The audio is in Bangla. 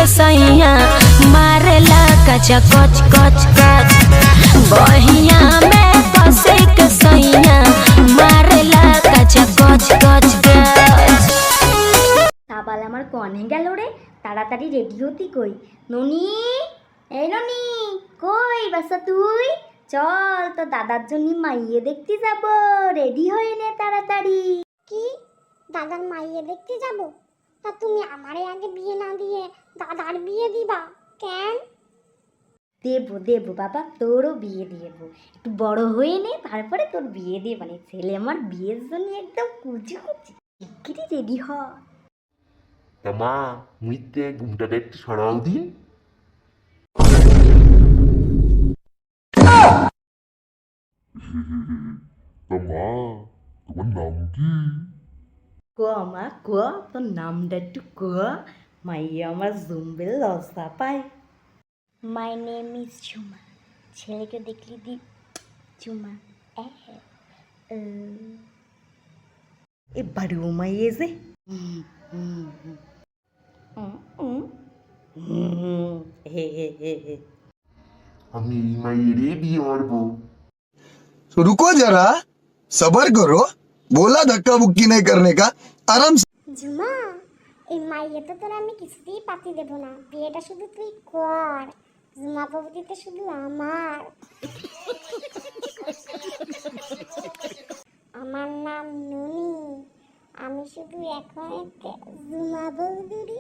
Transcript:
के सैया मारेला कचा कच कच कच बहिया में फंसे के सैया मारेला कचा कच कच कच। সাবাল আমার কনে গেল রে, তাড়াতাড়ি রেডি হতি কই। ননি, এই ননি, কই বাসা তুই? চল তো দাদার জন্য মাইয়ে দেখতে যাব, রেডি হয়ে নে তাড়াতাড়ি। কি দাদার মাইয়ে দেখতে যাব? তা তুমি আমারে আগে বিয়ে না দিয়ে দাদার বিয়ে দিবা কেন? দেবো দেবো বাবা, তোরও বিয়ে দেব। একটু বড় হয়ে নে, তারপরে তোর বিয়ে দিয়ে মানে ছেলে আমার বিয়ের জন্য একদম কুচি কুচি। শিগগিরই রেডি হ। তা মা মুইতে ঘুমটাটা একটু সরাও দিন। তা মা তোমার নাম কি? ক মা ক, তোর নামটা একটু ক, মাইয়া আমার জুম্বেল লজ্জা পায়। মাই নেম ইজ ঝুমা, ছেলেকে দেখলি দি ঝুমা। এবারে ও মাইয়ে যে আমি এই মাইয়েরে বিয়ে করবো। तो रुको जरा, सबर करो। बोला धक्का बुक्की नहीं करने का, आराम से। ঝুমা, এই মাইয়ে তো তোর আমি কিছুতেই পাতি দেব না, বিয়েটা শুধু তুই কর। ঝুমা বাবুদিতে শুধু আমার। আমার নাম ননি, আমি শুধু এখন ঝুমা বৌদির